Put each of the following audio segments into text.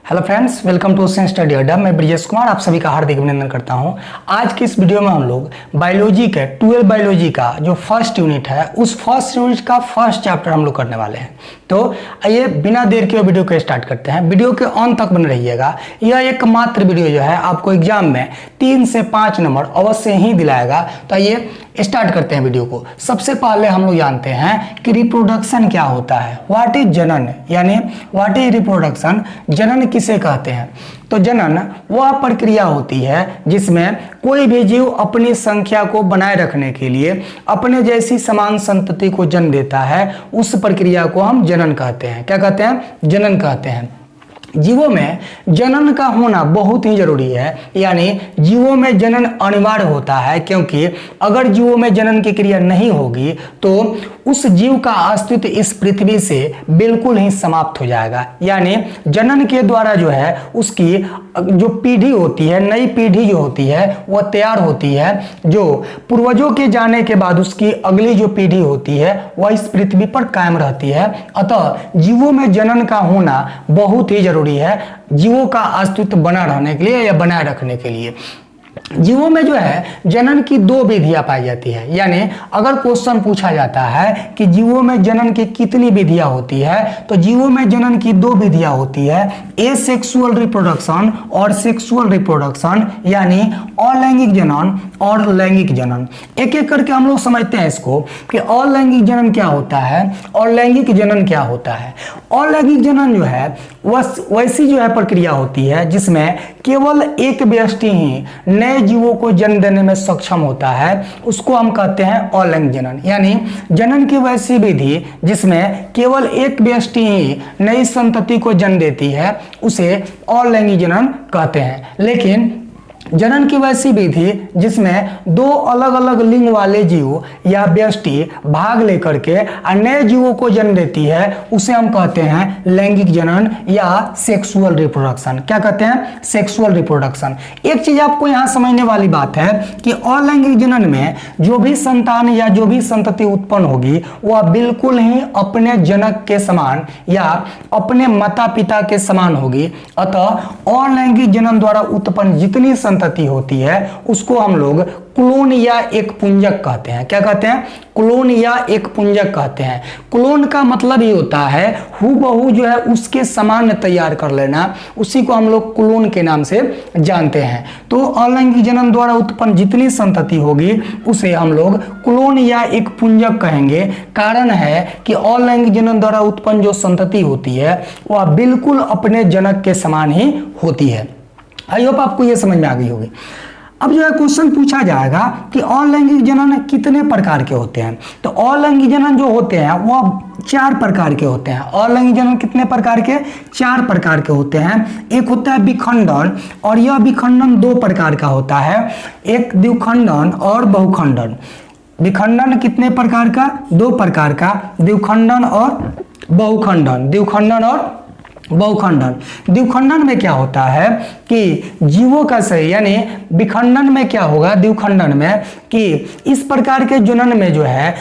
Hello friends, welcome to sense study Adda. मैं ब्रिजेश कुमार आप सभी का हार्दिक अभिनंदन करता हूं। आज की इस वीडियो में हम लोग बायोलॉजी के 12 बायोलॉजी का जो फर्स्ट यूनिट है उस फर्स्ट यूनिट का फर्स्ट चैप्टर हम लोग करने वाले हैं। तो आइए बिना देर के वीडियो को स्टार्ट करते हैं। वीडियो के अंत तक बने रहिएगा। यह एकमात्र वीडियो जो है आपको एग्जाम में 3 से 5 नंबर अवश्य ही दिलाएगा। तो आइए स्टार्ट करते हैं वीडियो को। सबसे पहले हम लोग जानते हैं कि रिप्रोडक्शन क्या होता है। व्हाट इज जनन, यानी व्हाट इज रिप्रोडक्शन। जनन किसे कहते हैं? तो जनन वह प्रक्रिया होती है जिसमें कोई भी जीव अपनी संख्या को बनाए रखने के लिए अपने जैसी समान संतति को जन्म देता है। उस प्रक्रिया को हम जनन कहते हैं। क्या कहते हैं? जनन कहते हैं। जीवों में जनन का होना बहुत ही जरूरी है, यानी जीवों में जनन अनिवार्य होता है, क्योंकि अगर जीवों में जनन की क्रिया नहीं होगी तो उस जीव का अस्तित्व इस पृथ्वी से बिल्कुल ही समाप्त हो जाएगा। यानी जनन के द्वारा जो है उसकी जो पीढ़ी होती है, नई पीढ़ी जो होती है वह तैयार होती है। जो पूर्वजों के जाने के बाद उसकी अगली जो पीढ़ी होती है वह इस पृथ्वी पर कायम रहती है। अतः जीवों में जनन का होना बहुत ही जरूरी है जीवों का अस्तित्व बना रहने के लिए या बनाए रखने के लिए। जीवों में जो है जनन की 2 विधियां पाई जाती है। यानी अगर क्वेश्चन पूछा जाता है कि जीवों में जनन की कितनी विधियां होती है, तो जीवों में जनन की 2 विधियां होती है, एसेक्सुअल रिप्रोडक्शन और सेक्सुअल रिप्रोडक्शन, यानी अलैंगिक जनन और लैंगिक जनन। एक एक करके हम लोग समझते हैं इसको कि अलैंगिक जनन क्या होता है और लैंगिक जनन क्या होता है। अलैंगिक जनन जो है वैसी जो है प्रक्रिया होती है जिसमें केवल एक व्यक्ति ही नए जीवों को जन्म देने में सक्षम होता है, उसको हम कहते हैं अलैंगिक जनन। यानी जनन की वैसी विधि जिसमें केवल एक व्यक्ति ही नई संतति को जन्म देती है उसे अलैंगिक जनन कहते हैं। लेकिन जनन की वैसी विधि जिसमें 2 अलग अलग लिंग वाले जीव या व्यक्ति भाग लेकर के नए जीवों को जन्म देती है उसे हम कहते हैं लैंगिक जनन या सेक्सुअल रिप्रोडक्शन। क्या कहते हैं? Sexual reproduction. एक चीज आपको यहाँ समझने वाली बात है कि अलैंगिक जनन में जो भी संतान या जो भी संतति उत्पन्न होगी वह बिल्कुल ही अपने जनक के समान या अपने माता पिता के समान होगी। अतः अलैंगिक जनन द्वारा उत्पन्न जितनी संतति होती है उसको हम लोग क्लोन या एक पुंजक कहते हैं। क्या कहते हैं? क्लोन या एक पुंजक कहते हैं। क्लोन का मतलब ही होता है हूबहू जो है उसके समान तैयार कर लेना, उसी को हम लोग क्लोन के नाम से जानते हैं। तो अलैंगिक जनन द्वारा उत्पन्न जितनी संतति होगी उसे हम लोग क्लोन या एक पुंजक कहेंगे। कारण है कि अलैंगिक जनन द्वारा उत्पन्न जो संतति होती है वह बिल्कुल अपने जनक के समान ही होती है। आई होप आपको यह समझ में आ गई होगी। अब जो है क्वेश्चन पूछा जाएगा कि अलैंगिक जनन कितने प्रकार के होते हैं। तो अलैंगिक जनन जो होते हैं वह 4 प्रकार के होते हैं। अलैंगिक जनन कितने प्रकार के? 4 प्रकार के होते हैं। एक होता है विखंडन, और यह विखंडन 2 प्रकार का होता है, एक द्विखंडन और बहुखंडन। विखंडन कितने प्रकार का? 2 प्रकार का, द्विखंडन और बहुखंडन। द्विखंडन और बहुखंडन। द्विखंडन में क्या होता है कि जीवों का शरीर, यानी विखंडन में क्या होगा द्विखंडन में कि इस प्रकार के जनन में जो है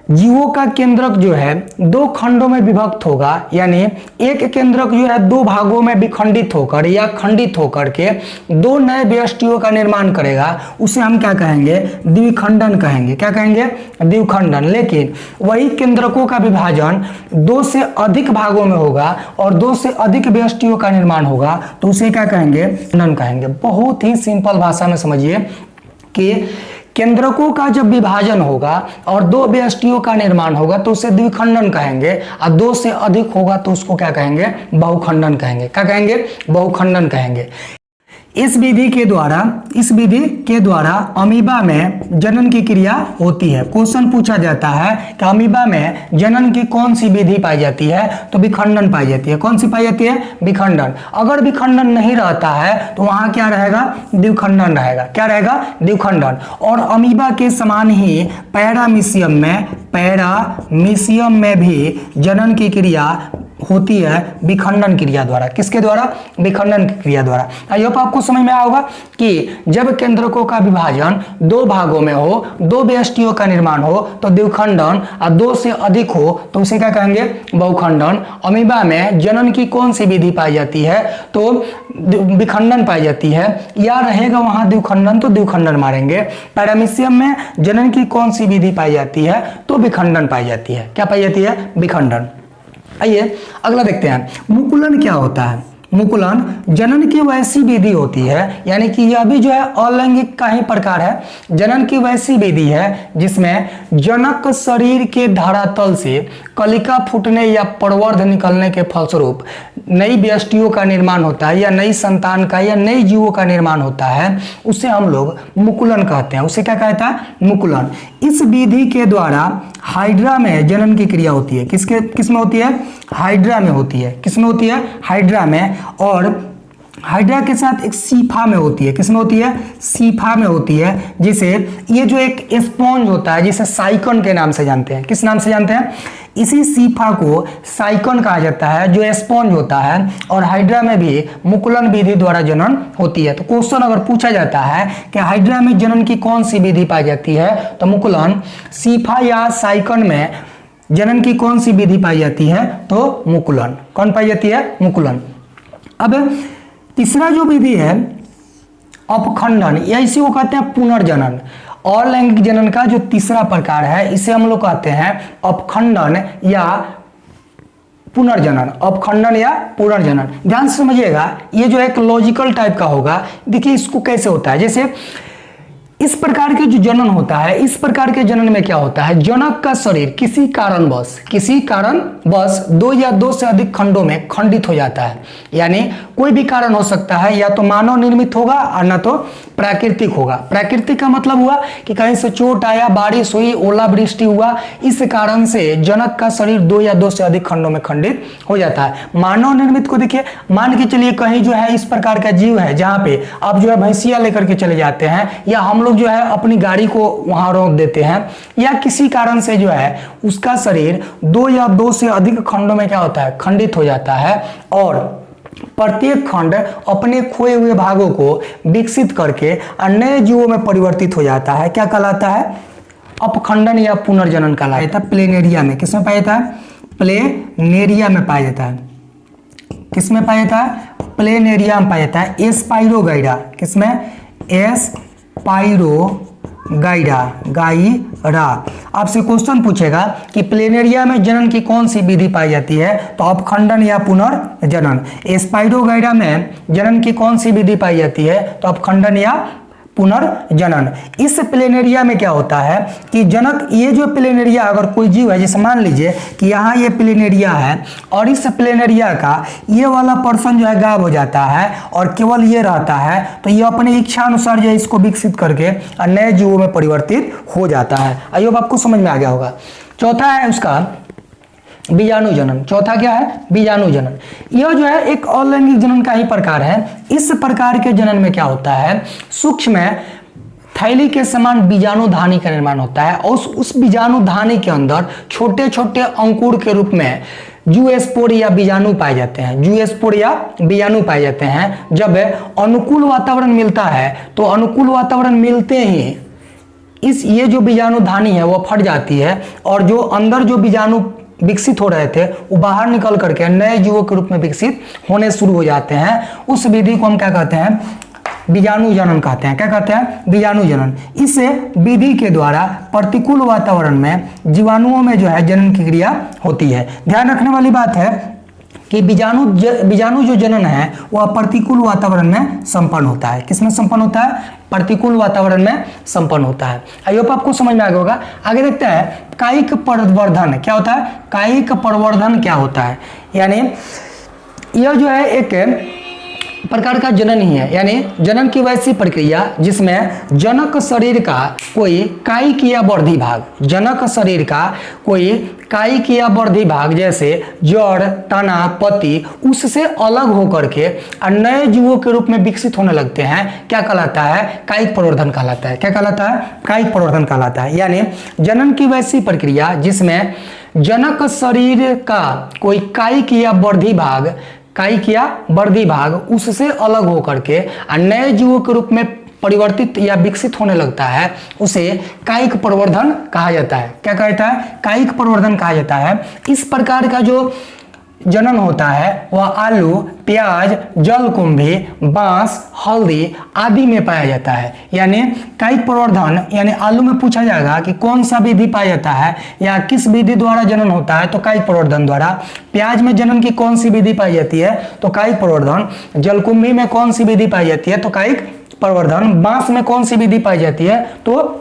जीवों का केंद्रक जो है 2 खंडों में विभक्त होगा। यानी एक केंद्रक जो है 2 भागों में विखंडित होकर या खंडित होकर के 2 नए व्यष्टियों का निर्माण करेगा। उसे हम क्या कहेंगे? द्विखंडन कहेंगे। क्या कहेंगे? द्विखंडन। लेकिन वही केंद्रकों का विभाजन 2 से अधिक भागों में होगा और 2 से अधिक व्यष्टियों का निर्माण होगा तो उसे क्या कहेंगे? खंडन कहेंगे। बहुत ही सिंपल भाषा में समझिए कि केंद्रकों का जब विभाजन होगा और 2 व्यष्टियों का निर्माण होगा तो उसे द्विखंडन कहेंगे, और 2 से अधिक होगा तो उसको क्या कहेंगे? बहुखंडन कहेंगे। क्या कहेंगे? बहुखंडन कहेंगे। इस विधि के द्वारा अमीबा में जनन की क्रिया होती है। क्वेश्चन पूछा जाता है कि अमीबा में जनन की कौन सी विधि पाई जाती है? तो विखंडन पाई जाती है। कौन सी पाई जाती है? विखंडन। अगर विखंडन नहीं रहता है तो वहां क्या रहेगा? द्विखंडन रहेगा। क्या रहेगा? द्विखंडन। और अमीबा के समान ही पैरामीशियम में भी जनन की क्रिया होती है विखंडन क्रिया द्वारा। किसके द्वारा? विखंडन क्रिया द्वारा। आई होप आपको समझ में आया होगा कि जब केंद्रकों का विभाजन दो भागों में हो, दो व्यष्टियों का निर्माण हो तो द्विखंडन, और दो से अधिक हो तो उसे क्या कहेंगे? बहुखंडन। अमीबा में जनन की कौन सी विधि पाई जाती है? तो विखंडन पाई जाती है, या रहेगा वहां द्विखंडन तो द्विखंडन मारेंगे। पैरामीशियम में जनन की कौन सी विधि पाई जाती है? तो विखंडन पाई जाती है। क्या पाई जाती है? विखंडन। आइए अगला देखते हैं, मुकुलन क्या होता है? मुकुलन जनन की वैसी विधि होती है, यानी कि यह भी जो है अलैंगिक का ही प्रकार है। जनन की वैसी विधि है जिसमें जनक शरीर के धरातल से कलिका फूटने या प्रवर्ध निकलने के फलस्वरूप नई व्यष्टियों का निर्माण होता है, या नई संतान का या नई जीवों का निर्माण होता है, उसे हम लोग मुकुलन कहते हैं। उसे क्या कहता है? मुकुलन। इस विधि के द्वारा हाइड्रा में जनन की क्रिया होती है। किसमें होती है? हाइड्रा में होती है। किसमें होती है? हाइड्रा में। और हाइड्रा के साथ एक सीफा में होती है। किसमें होती है? सीफा में होती है, जिसे ये जो एक स्पॉन्ज होता है जिसे साइकन के नाम से जानते हैं। किस नाम से जानते हैं? इसी सीफा को साइकन कहा जाता है, जो स्पॉन्ज होता है। और हाइड्रा में भी मुकुलन विधि द्वारा जनन होती है। तो क्वेश्चन अगर पूछा जाता है कि हाइड्रा में जनन की कौन सी विधि पाई जाती है, तो मुकुलन। सीफा या साइकन में जनन की कौन सी विधि पाई जाती है? तो मुकुलन। कौन पाई जाती है? मुकुलन। अब तीसरा जो विधि है अपखंडन, या इसी को कहते हैं पुनर्जनन। अलैंगिक जनन का जो तीसरा प्रकार है इसे हम लोग कहते हैं अपखंडन या पुनर्जनन। अपखंडन या पुनर्जनन। ध्यान से समझिएगा, ये जो एक लॉजिकल टाइप का होगा। देखिए इसको कैसे होता है, जैसे इस प्रकार के जो जनन होता है, इस प्रकार के जनन में क्या होता है? जनक का शरीर किसी कारणवश दो या दो से अधिक खंडों में खंडित हो जाता है। यानी कोई भी कारण हो सकता है, या तो मानव निर्मित होगा और न तो प्राकृतिक होगा। प्राकृतिक का मतलब हुआ कि कहीं से चोट आया, बारिश हुई, ओलावृष्टि हुआ, इस कारण से जनक का शरीर दो या दो से अधिक खंडों में खंडित हो जाता है। मानव निर्मित को देखिए, मान के चलिए कहीं जो है इस प्रकार का जीव है जहां पे आप जो है भैंसिया लेकर के चले जाते हैं, या हम लोग जो है अपनी गाड़ी को वहां रोक देते हैं, या किसी कारण से जो है उसका शरीर दो या दो से अधिक खंडों में क्या होता है? खंडित हो जाता है। और प्रत्येक खंड अपने खोए हुए भागों को विकसित करके नए जीवों में परिवर्तित हो जाता है। क्या कहलाता है? अपखंडन या पुनर्जनन कहलाता है। प्लेनेरिया में किसमें पाया जाता है? प्लेनेरिया में पाया जाता है। किसमें पाया जाता है? प्लेनेरिया में पाया जाता है। स्पाइरोगाइडा। किसमें? गाइरा। आपसे क्वेश्चन पूछेगा कि प्लेनेरिया में जनन की कौन सी विधि पाई जाती है, तो अपखंडन या पुनर्जनन। स्पाइरोगाइरा में जनन की कौन सी विधि पाई जाती है, तो अपखंडन या पुनर्जनन। इस प्लेनेरिया में क्या होता है कि जनक, ये जो प्लेनेरिया अगर कोई जीव है, जैसे मान लीजिए कि यहाँ ये प्लेनेरिया है और इस प्लेनेरिया का ये वाला पर्सन जो है गायब हो जाता है और केवल ये रहता है, तो ये अपने इच्छा अनुसार जो है इसको विकसित करके नए जीवों में परिवर्तित हो जाता है। आई होप आपको समझ में आ गया होगा। चौथा है उसका बीजाणु जनन। चौथा क्या है? बीजाणु जनन। यह जो है एक अलैंगिक जनन का ही प्रकार है। इस प्रकार के जनन में क्या होता है? सूक्ष्म थैली के समान बीजाणु धानी का निर्माण होता है, और उस बीजाणु धानी के अंदर छोटे छोटे अंकुर के रूप में जूस्पोर या बीजाणु पाए जाते हैं। जूस्पोर या बीजाणु पाए जाते हैं। जब अनुकूल वातावरण मिलता है, तो अनुकूल वातावरण मिलते ही ये जो बीजाणु धानी है वो फट जाती है, और जो अंदर जो बीजाणु विकसित हो रहे थे वो बाहर निकल करके नए जीवों के रूप में विकसित होने शुरू हो जाते हैं। उस विधि को हम क्या कहते हैं? बीजाणु जनन कहते हैं। क्या कहते हैं? बीजाणु जनन। इस विधि के द्वारा प्रतिकूल वातावरण में जीवाणुओं में जो है जनन की क्रिया होती है। ध्यान रखने वाली बात है कि बीजाणु जो जनन है वह प्रतिकूल वातावरण में संपन्न होता है। किसमें संपन्न होता है? प्रतिकूल वातावरण में संपन्न होता है। आई होप आपको समझ में आ गया होगा। आगे देखते हैं कायिक प्रवर्धन क्या होता है? कायिक प्रवर्धन क्या होता है? यानी यह जो है एक प्रकार का जनन ही है, यानी जनन की वैसी प्रक्रिया जिसमें जनक शरीर का कोई कायिक या वर्धी भाग, जनक शरीर का कोई कायिक या वर्धी भाग जैसे जड़, तना, पत्ती, उससे अलग होकर के नए जीवों के रूप में विकसित होने लगते हैं। क्या कहलाता है? कायिक प्रवर्धन कहलाता है। क्या कहलाता है? कायिक प्रवर्धन कहलाता है। यानी जनन की वैसी प्रक्रिया जिसमें जनक शरीर का कोई कायिक या वर्धी भाग उससे अलग होकर के नए जीवों के रूप में परिवर्तित या विकसित होने लगता है, उसे कायिक प्रवर्धन कहा जाता है। क्या कहता है? कायिक प्रवर्धन कहा जाता है। इस प्रकार का जो जनन होता है वह आलू, प्याज, जलकुंभी, बांस, हल्दी आदि में पाया जाता है। यानी कायिक प्रवर्धन यानी आलू में पूछा जाएगा कि कौन सा विधि पाया जाता है या किस विधि द्वारा जनन होता है, तो कायिक प्रवर्धन द्वारा। प्याज में जनन की कौन सी विधि पाई जाती है, तो कायिक प्रवर्धन। जलकुंभी में कौन सी विधि पाई जाती है, तो कायिक प्रवर्धन। बांस में कौन सी विधि पाई जाती है, तो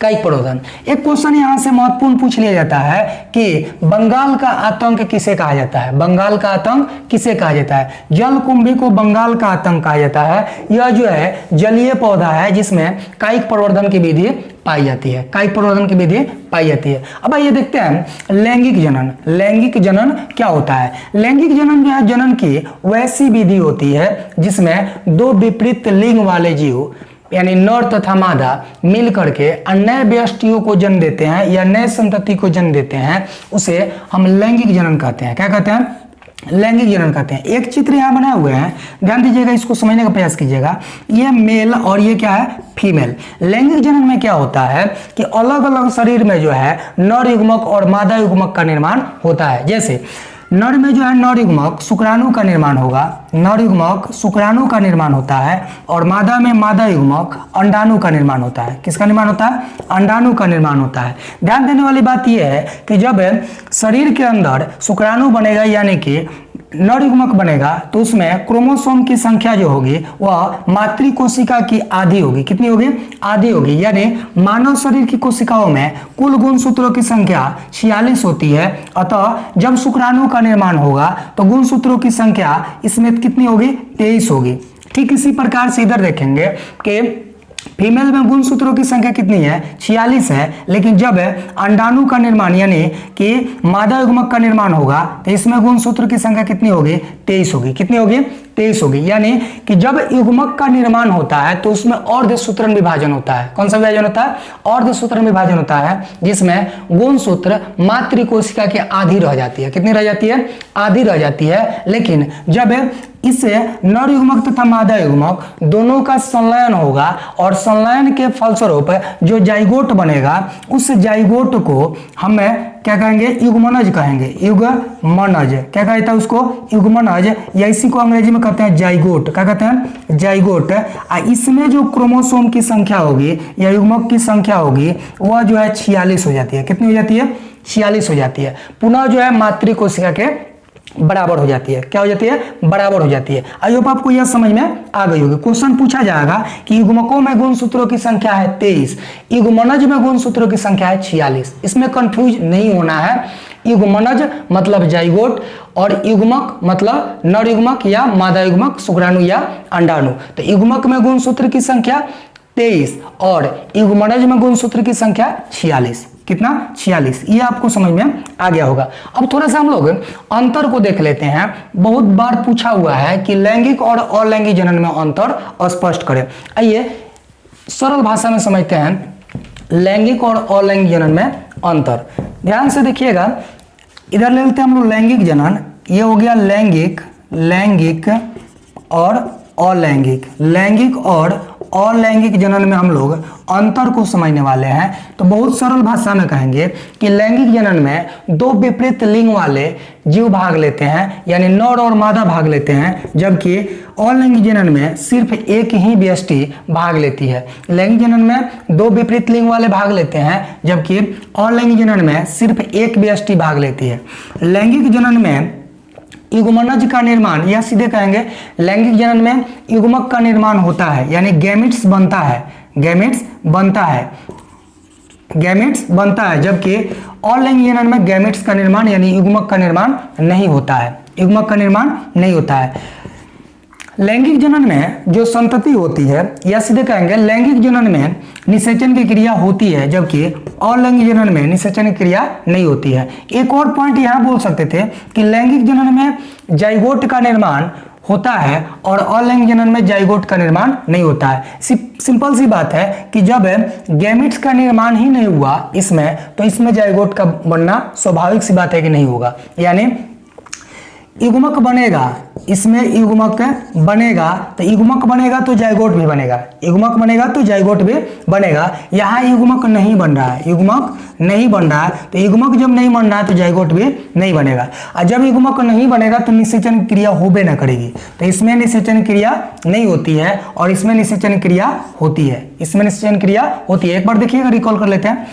कायिक प्रवर्धन। एक क्वेश्चन यहां से महत्वपूर्ण पूछ लिया जाता है कि बंगाल का आतंक किसे कहा जाता है? बंगाल का आतंक किसे कहा जाता है? जलकुंभी को बंगाल का आतंक कहा जाता है। यह जो है जलीय पौधा है जिसमें कायिक प्रवर्धन की विधि पाई जाती है। कायिक प्रवर्धन की विधि पाई जाती है। अब आइए देखते हैं लैंगिक जनन। लैंगिक जनन क्या होता है? लैंगिक जनन जो है जनन की वैसी विधि होती है जिसमें दो विपरीत लिंग वाले जीव यानी नर तथा मादा मिल करके नए व्यष्टियों को जन्म देते हैं या नए संतति को जन्म देते हैं, उसे हम लैंगिक जनन कहते हैं। क्या कहते हैं? लैंगिक जनन कहते हैं। एक चित्र यहाँ बनाए हुए हैं, ध्यान दीजिएगा, इसको समझने का प्रयास कीजिएगा। ये मेल और ये क्या है? फीमेल। लैंगिक जनन में क्या होता है कि अलग अलग शरीर में जो है नर युग्मक और मादा युग्मक का निर्माण होता है। जैसे नर में जो है नर युग्मक शुक्राणु का निर्माण होगा, नर युग्मक शुक्राणु का निर्माण होता है, और मादा में मादा युग्मक अंडाणु का निर्माण होता है। किसका निर्माण होता है? अंडाणु का निर्माण होता है। ध्यान देने वाली बात यह है कि जब शरीर के अंदर शुक्राणु बनेगा यानी कि नर युग्मक बनेगा तो उसमें क्रोमोसोम की संख्या जो होगी वह मातृ कोशिका की आधी होगी। कितनी होगी? आधी होगी। यानी मानव शरीर की कोशिकाओं में कुल गुणसूत्रों की संख्या 46 होती है। अतः जब शुक्राणु का निर्माण होगा तो गुणसूत्रों की संख्या इसमें कितनी होगी? 23 होगी। ठीक इसी प्रकार से इधर देखेंगे कि फीमेल में गुणसूत्रों की संख्या कितनी है? 46 है। लेकिन जब अंडाणु का निर्माण यानी कि मादा युग्मक का निर्माण होगा तो इसमें गुणसूत्र की संख्या कितनी होगी? 23 होगी। कितनी होगी? 23 होगी। यानी कि जब युग्मक का निर्माण होता है तो उसमें अर्धसूत्रण विभाजन होता है। कौन सा विभाजन होता है? अर्धसूत्रण विभाजन होता है, जिसमें गुणसूत्र मातृ कोशिका की आधी रह जाती है। कितनी रह जाती है? आधी रह जाती है। लेकिन जब इससे नर युग्मक तथा मादा युग्मक दोनों का संलयन होगा और संलयन के फलस्वरूप जो जाइगोट बनेगा उस जाइगोट को हम क्या कहेंगे? युग्मनज कहेंगे। युग्मनज क्या कहता है उसको? युग्मनज, या इसी को अंग्रेजी में कहते हैं जाइगोट। क्या कहते हैं? जाइगोट। इसमें जो क्रोमोसोम की संख्या होगी या युग्मक की संख्या होगी वह जो है 46 हो जाती है। कितनी हो जाती है? 46 हो जाती है। पुनः जो है मातृ कोशिका के बराबर हो जाती है। क्या हो जाती है? बराबर हो जाती है। आई होप आपको यह समझ में आ गई होगी। क्वेश्चन पूछा जाएगा कि युग्मकों में गुणसूत्रों की संख्या है 23, युग्मनज में गुणसूत्रों की संख्या है 46। इसमें कंफ्यूज नहीं होना है। युग्मनज मतलब जाइगोट और युग्मक मतलब नर युग्मक या मादा युग्मक, शुक्राणु या अंडाणु। तो युग्मक में गुणसूत्र की संख्या 23 और युग्मनज में गुणसूत्र की संख्या 46। कितना? 46। ये आपको समझ में आ गया होगा। अब थोड़ा सा हम लोग अंतर को देख लेते हैं। बहुत बार पूछा हुआ है कि लैंगिक और अलैंगिक जनन में अंतर स्पष्ट करें। आइए सरल भाषा में समझते हैं लैंगिक और अलैंगिक जनन में अंतर। ध्यान से देखिएगा, इधर ले लेते हैं हम लोग लैंगिक जनन। ये हो गया लैंगिक, लैंगिक और अलैंगिक। लैंगिक और अलैंगिक जनन में हम लोग अंतर को समझने वाले हैं। तो बहुत सरल भाषा में कहेंगे कि लैंगिक जनन में दो विपरीत लिंग वाले जीव भाग लेते हैं, यानी नर और मादा भाग लेते हैं, जबकि अलैंगिक जनन में सिर्फ एक ही व्यष्टि भाग लेती है। लैंगिक जनन में दो विपरीत लिंग वाले भाग लेते हैं, जबकि अलैंगिक जनन में सिर्फ एक व्यष्टि भाग लेती है। लैंगिक जनन में युग्मनज का निर्माण, या सीधे कहेंगे लैंगिक जनन में युग्मक का निर्माण होता है, यानी गैमेट्स बनता है। गैमेट्स बनता है, गैमेट्स बनता है, जबकि अलैंगिक जनन में गैमेट्स का निर्माण यानी युग्मक का निर्माण नहीं होता है। युग्मक का निर्माण नहीं होता है। लैंगिक जनन में जो संतति होती है, या सीधे कहेंगे लैंगिक जनन में निषेचन की क्रिया होती है, जबकि अलैंगिक जनन में निषेचन की क्रिया नहीं होती है। एक और पॉइंट यहाँ बोल सकते थे कि लैंगिक जनन में जाइगोट का निर्माण होता है और अलैंगिक जनन में जाइगोट का निर्माण नहीं होता है। सिंपल सी बात है कि जब गैमेट्स का निर्माण ही नहीं हुआ इसमें, तो इसमें जाइगोट का बनना स्वाभाविक सी बात है कि नहीं होगा। यानी युग्मक बनेगा, इसमें युग्मक बनेगा, तो युग्मक बनेगा तो जाइगोट भी बनेगा, युग्मक बनेगा तो जाइगोट भी बनेगा। यहाँ युग्मक नहीं बन रहा है, युग्मक नहीं बन रहा है, तो युग्मक जब नहीं बन रहा है तो जाइगोट भी नहीं बनेगा। और जब युग्मक नहीं बनेगा तो निषेचन क्रिया होबे न करेगी, तो इसमें निषेचन क्रिया नहीं होती है और इसमें निषेचन क्रिया होती है, इसमें निषेचन क्रिया होती है। एक बार देखिएगा, रिकॉल कर लेते हैं।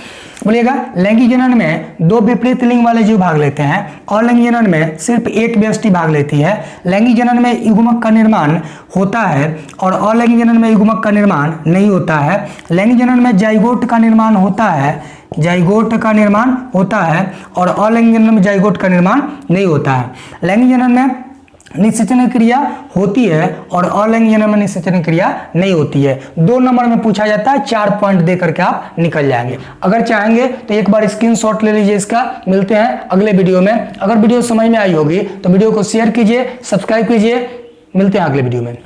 बोलिएगा लैंगिक जनन में 2 विपरीत लिंग वाले जीव भाग लेते हैं और लैंगिक जनन में सिर्फ एक व्यष्टि भाग लेती है। लैंगिक जनन में युग्मक का निर्माण होता है और अलैंगिक जनन में युग्मक का निर्माण नहीं होता है। लैंगिक जनन में जाइगोट का निर्माण होता है, जाइगोट का निर्माण होता है और अलैंगिक जनन में जाइगोट का निर्माण नहीं होता है। लैंगिक जनन में निषेचन क्रिया होती है और अलैंगिक जनन में निषेचन क्रिया नहीं होती है। 2 नंबर में पूछा जाता है, 4 पॉइंट दे करके आप निकल जाएंगे। अगर चाहेंगे तो एक बार स्क्रीनशॉट ले लीजिए इसका। मिलते हैं अगले वीडियो में। अगर वीडियो समझ में आई होगी तो वीडियो को शेयर कीजिए, सब्सक्राइब कीजिए। मिलते हैं अगले वीडियो में।